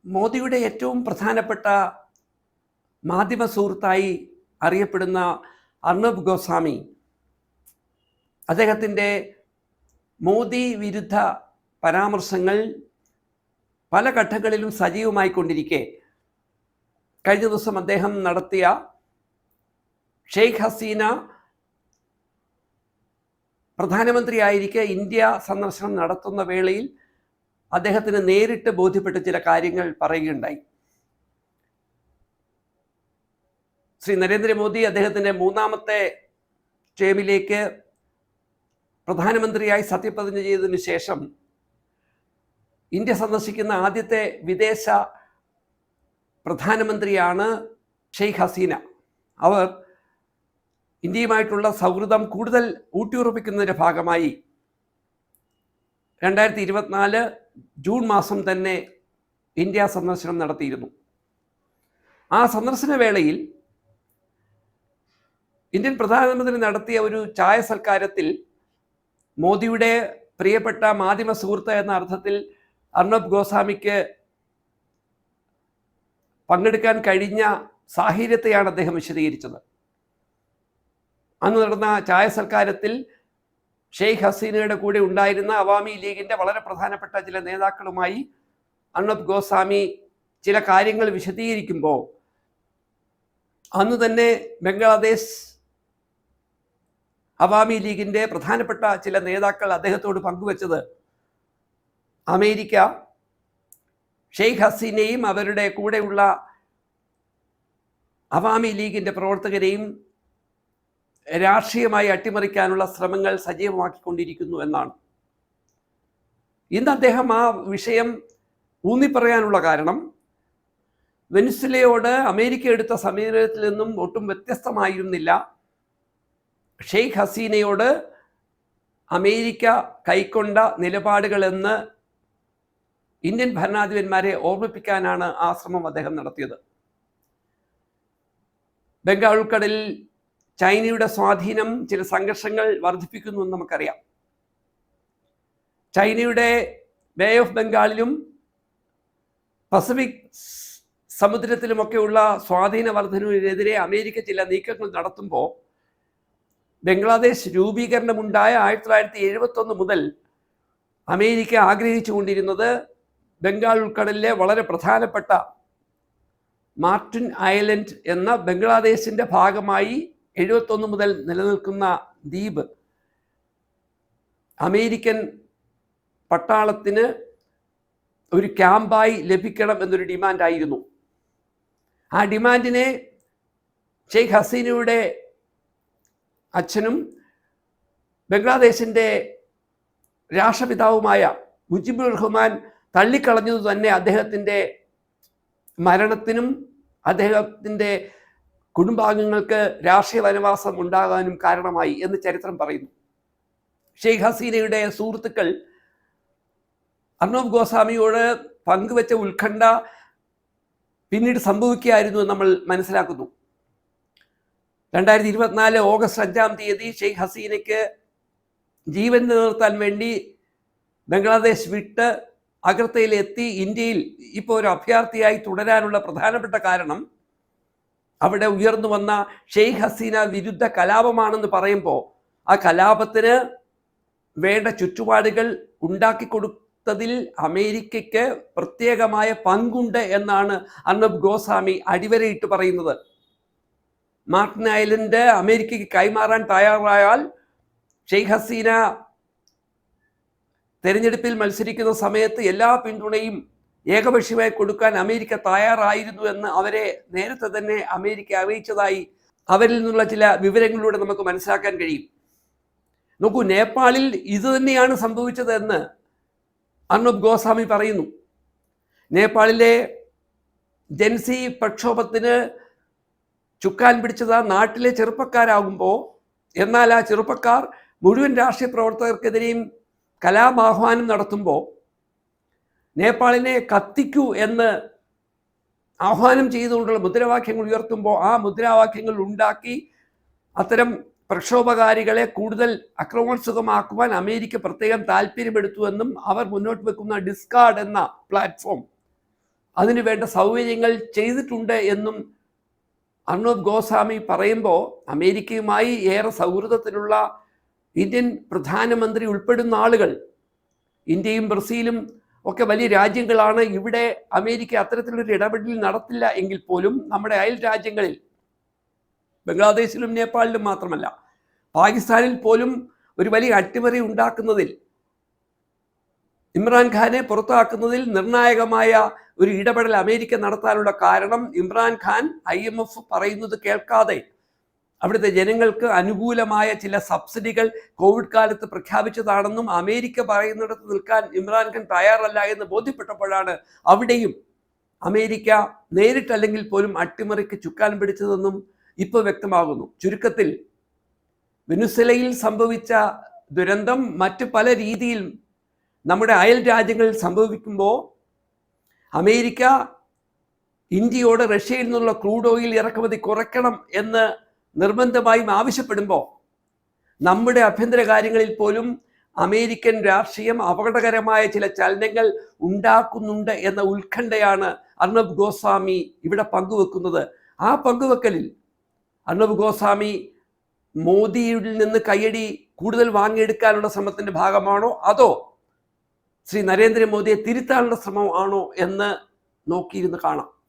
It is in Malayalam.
മോദിയുടെ ഏറ്റവും പ്രധാനപ്പെട്ട മാധ്യമ സുഹൃത്തായി അറിയപ്പെടുന്ന അർണബ് ഗോസ്വാമി അദ്ദേഹത്തിൻ്റെ മോദി വിരുദ്ധ പരാമർശങ്ങൾ പല ഘട്ടങ്ങളിലും സജീവമായിക്കൊണ്ടിരിക്കെ കഴിഞ്ഞ ദിവസം അദ്ദേഹം നടത്തിയ ഷെയ്ഖ് ഹസീന പ്രധാനമന്ത്രിയായിരിക്കെ ഇന്ത്യ സന്ദർശനം നടത്തുന്ന വേളയിൽ അദ്ദേഹത്തിന് നേരിട്ട് ബോധ്യപ്പെട്ട ചില കാര്യങ്ങൾ പറയുകയുണ്ടായി. ശ്രീ നരേന്ദ്രമോദി അദ്ദേഹത്തിൻ്റെ മൂന്നാമത്തെ ടേമിലേക്ക് പ്രധാനമന്ത്രിയായി സത്യപ്രതിജ്ഞ ചെയ്തതിനു ശേഷം ഇന്ത്യ സന്ദർശിക്കുന്ന ആദ്യത്തെ വിദേശ പ്രധാനമന്ത്രിയാണ് ഷെയ്ഖ് ഹസീന. അവർ ഇന്ത്യയുമായിട്ടുള്ള സൗഹൃദം കൂടുതൽ ഊട്ടിയുറപ്പിക്കുന്നതിൻ്റെ ഭാഗമായി 2024 ജൂൺ മാസം തന്നെ ഇന്ത്യ സന്ദർശനം നടത്തിയിരുന്നു. ആ സന്ദർശന വേളയിൽ ഇന്ത്യൻ പ്രധാനമന്ത്രി നടത്തിയ ഒരു ചായ സൽക്കാരത്തിൽ മോദിയുടെ പ്രിയപ്പെട്ട മാധ്യമ സുഹൃത്ത് എന്ന അർത്ഥത്തിൽ അർണബ് ഗോസ്വാമിക്ക് പങ്കെടുക്കാൻ കഴിഞ്ഞ സാഹചര്യത്തെയാണ് അദ്ദേഹം വിശദീകരിച്ചത്. അന്ന് നടന്ന ചായ സൽക്കാരത്തിൽ ഷെയ്ഖ് ഹസീനയുടെ കൂടെ ഉണ്ടായിരുന്ന അവാമി ലീഗിൻ്റെ വളരെ പ്രധാനപ്പെട്ട ചില നേതാക്കളുമായി അർണബ് ഗോസ്വാമി ചില കാര്യങ്ങൾ വിശദീകരിക്കുമ്പോൾ അന്ന് തന്നെ ബംഗ്ലാദേശ് അവാമി ലീഗിൻ്റെ പ്രധാനപ്പെട്ട ചില നേതാക്കൾ അദ്ദേഹത്തോട് പങ്കുവച്ചത് അമേരിക്ക ഷെയ്ഖ് ഹസീനയും അവരുടെ കൂടെയുള്ള അവാമി ലീഗിൻ്റെ പ്രവർത്തകരെയും രാഷ്ട്രീയമായി അട്ടിമറിക്കാനുള്ള ശ്രമങ്ങൾ സജീവമാക്കിക്കൊണ്ടിരിക്കുന്നു എന്നാണ്. ഇന്ന് അദ്ദേഹം ആ വിഷയം ഊന്നിപ്പറയാനുള്ള കാരണം വെനിസ്വേലയോട് അമേരിക്ക എടുത്ത സമീപനത്തിൽ നിന്നും ഒട്ടും വ്യത്യസ്തമായിരുന്നില്ല ഷെയ്ഖ് ഹസീനയോട് അമേരിക്ക കൈക്കൊണ്ട നിലപാടുകളെന്ന് ഇന്ത്യൻ ഭരണാധിപന്മാരെ ഓർമ്മിപ്പിക്കാനാണ് ആ ശ്രമം അദ്ദേഹം നടത്തിയത്. ബംഗാൾ ഉൾക്കടലിൽ ചൈനയുടെ സ്വാധീനം ചില സംഘർഷങ്ങൾ വർദ്ധിപ്പിക്കുന്നു എന്ന് നമുക്കറിയാം. ചൈനയുടെ ബേ ഓഫ് ബംഗാളിലും പസഫിക് സമുദ്രത്തിലുമൊക്കെയുള്ള സ്വാധീന വർധനവിനെതിരെ അമേരിക്ക ചില നീക്കങ്ങൾ നടത്തുമ്പോൾ ബംഗ്ലാദേശ് രൂപീകരണമുണ്ടായ 1971 മുതൽ അമേരിക്ക ആഗ്രഹിച്ചു കൊണ്ടിരുന്നത് ബംഗാൾ ഉൾക്കടലിലെ വളരെ പ്രധാനപ്പെട്ട മാർട്ടിൻ ഐലൻഡ് എന്ന ബംഗ്ലാദേശിൻ്റെ ഭാഗമായി 71 മുതൽ നിലനിൽക്കുന്ന ദ്വീപ് അമേരിക്കൻ പട്ടാളത്തിന് ഒരു ക്യാമ്പായി ലഭിക്കണം എന്നൊരു ഡിമാൻഡായിരുന്നു. ആ ഡിമാൻഡിനെ ഷെയ്ഖ് ഹസീനയുടെ അച്ഛനും ബംഗ്ലാദേശിൻ്റെ രാഷ്ട്രപിതാവുമായ മുജിബുർ റഹ്മാൻ തള്ളിക്കളഞ്ഞതു തന്നെ അദ്ദേഹത്തിൻ്റെ മരണത്തിനും അദ്ദേഹത്തിൻ്റെ കുടുംബാംഗങ്ങൾക്ക് രാഷ്ട്രീയ വനവാസം ഉണ്ടാകാനും കാരണമായി എന്ന് ചരിത്രം പറയുന്നു. ഷെയ്ഖ് ഹസീനയുടെ സുഹൃത്തുക്കൾ അർണബ് ഗോസ്വാമിയോട് പങ്കുവെച്ച ഉത്കണ്ഠ പിന്നീട് സംഭവിക്കുകയായിരുന്നു നമ്മൾ മനസ്സിലാക്കുന്നു. 2024 ഓഗസ്റ്റ് 5-ാം തീയതി ഷെയ്ഖ് ഹസീനയ്ക്ക് ജീവൻ നിലനിർത്താൻ വേണ്ടി ബംഗ്ലാദേശ് വിട്ട് അഗർത്തയിലെത്തി ഇന്ത്യയിൽ ഇപ്പോൾ ഒരു അഭയാർത്ഥിയായി തുടരാനുള്ള പ്രധാനപ്പെട്ട കാരണം അവിടെ ഉയർന്നു വന്ന ഷെയ്ഖ് ഹസീന വിരുദ്ധ കലാപമാണെന്ന് പറയുമ്പോൾ ആ കലാപത്തിന് വേണ്ട ചുറ്റുപാടുകൾ ഉണ്ടാക്കിക്കൊടുത്തതിൽ അമേരിക്കയ്ക്ക് പ്രത്യേകമായ പങ്കുണ്ട് എന്നാണ് അർണബ് ഗോസ്വാമി അടിവരയിട്ട് പറയുന്നത്. മാർട്ടിൻ ഐലൻഡ് അമേരിക്കയ്ക്ക് കൈമാറാൻ തയ്യാറായാൽ ഷെയ്ഖ് ഹസീന തെരഞ്ഞെടുപ്പിൽ മത്സരിക്കുന്ന സമയത്ത് എല്ലാ പിന്തുണയും ഏകപക്ഷീയമായി കൊടുക്കാൻ അമേരിക്ക തയ്യാറായിരുന്നു എന്ന് അവരെ നേരത്തെ തന്നെ അമേരിക്ക അറിയിച്ചതായി അവരിൽ നിന്നുള്ള ചില വിവരങ്ങളിലൂടെ നമുക്ക് മനസ്സിലാക്കാൻ കഴിയും. നോക്കൂ, നേപ്പാളിൽ ഇത് തന്നെയാണ് സംഭവിച്ചതെന്ന് അർണബ് ഗോസ്വാമി പറയുന്നു. നേപ്പാളിലെ ജൻസി പ്രക്ഷോഭത്തിന് ചുക്കാൻ പിടിച്ചത് നാട്ടിലെ ചെറുപ്പക്കാരാകുമ്പോൾ എന്നാൽ ആ ചെറുപ്പക്കാർ മുഴുവൻ രാഷ്ട്രീയ പ്രവർത്തകർക്കെതിരെയും കലാപാഹ്വാനം നടത്തുമ്പോൾ നേപ്പാളിനെ കത്തിക്കൂ എന്ന് ആഹ്വാനം ചെയ്തുകൊണ്ടുള്ള മുദ്രാവാക്യങ്ങൾ ഉയർത്തുമ്പോൾ ആ മുദ്രാവാക്യങ്ങൾ ഉണ്ടാക്കി അത്തരം പ്രക്ഷോഭകാരികളെ കൂടുതൽ അക്രമോത്സുകമാക്കുവാൻ അമേരിക്ക പ്രത്യേകം താല്പര്യമെടുത്തുവെന്നും അവർ മുന്നോട്ട് വെക്കുന്ന ഡിസ്കാർഡ് എന്ന പ്ലാറ്റ്ഫോം അതിനു വേണ്ട സൗകര്യങ്ങൾ ചെയ്തിട്ടുണ്ട് എന്നും അർണബ് ഗോസ്വാമി പറയുമ്പോൾ അമേരിക്കയുമായി ഏറെ സൗഹൃദത്തിലുള്ള ഇന്ത്യൻ പ്രധാനമന്ത്രി ഉൾപ്പെടുന്ന ആളുകൾ, ഇന്ത്യയും ബ്രസീലും ഒക്കെ വലിയ രാജ്യങ്ങളാണ്. ഇവിടെ അമേരിക്ക അത്തരത്തിലൊരു ഇടപെടൽ നടത്തില്ല എങ്കിൽ പോലും നമ്മുടെ അയൽ രാജ്യങ്ങളിൽ, ബംഗ്ലാദേശിലും നേപ്പാളിലും മാത്രമല്ല, പാകിസ്ഥാനിൽ പോലും ഒരു വലിയ അട്ടിമറി ഉണ്ടാക്കുന്നതിൽ, ഇമ്രാൻഖാനെ പുറത്താക്കുന്നതിൽ നിർണായകമായ ഒരു ഇടപെടൽ അമേരിക്ക നടത്താനുള്ള കാരണം ഇമ്രാൻഖാൻ IMF പറയുന്നത് കേൾക്കാതെ അവിടുത്തെ ജനങ്ങൾക്ക് അനുകൂലമായ ചില സബ്സിഡികൾ കോവിഡ് കാലത്ത് പ്രഖ്യാപിച്ചതാണെന്നും അമേരിക്ക പറയുന്നിടത്ത് നിൽക്കാൻ ഇമ്രാൻഖാൻ തയ്യാറല്ല എന്ന് ബോധ്യപ്പെട്ടപ്പോഴാണ് അവിടെയും അമേരിക്ക നേരിട്ടല്ലെങ്കിൽ പോലും അട്ടിമറിക്ക് ചുക്കാൻ പിടിച്ചതെന്നും ഇപ്പോൾ വ്യക്തമാകുന്നു. ചുരുക്കത്തിൽ വെനിസ്വേലയിൽ സംഭവിച്ച ദുരന്തം മറ്റ് പല രീതിയിൽ നമ്മുടെ അയൽ രാജ്യങ്ങളിൽ സംഭവിക്കുമ്പോൾ അമേരിക്ക ഇന്ത്യയോട് റഷ്യയിൽ നിന്നുള്ള ക്രൂഡ് ഓയിൽ ഇറക്കുമതി കുറയ്ക്കണം എന്ന് നിർബന്ധമായും ആവശ്യപ്പെടുമ്പോൾ നമ്മുടെ ആഭ്യന്തര കാര്യങ്ങളിൽ പോലും അമേരിക്കൻ രാഷ്ട്രീയം അപകടകരമായ ചില ചലനങ്ങൾ ഉണ്ടാക്കുന്നുണ്ട് എന്ന ഉത്കണ്ഠയാണ് അർണബ് ഗോസ്വാമി ഇവിടെ പങ്കുവെക്കുന്നത്. ആ പങ്കുവെക്കലിൽ അർണബ് ഗോസ്വാമി മോദിയിൽ നിന്ന് കയ്യടി കൂടുതൽ വാങ്ങിയെടുക്കാനുള്ള ശ്രമത്തിന്റെ ഭാഗമാണോ, അതോ ശ്രീ നരേന്ദ്രമോദിയെ തിരുത്താനുള്ള ശ്രമം ആണോ എന്ന് നോക്കിയിരുന്ന് കാണാം.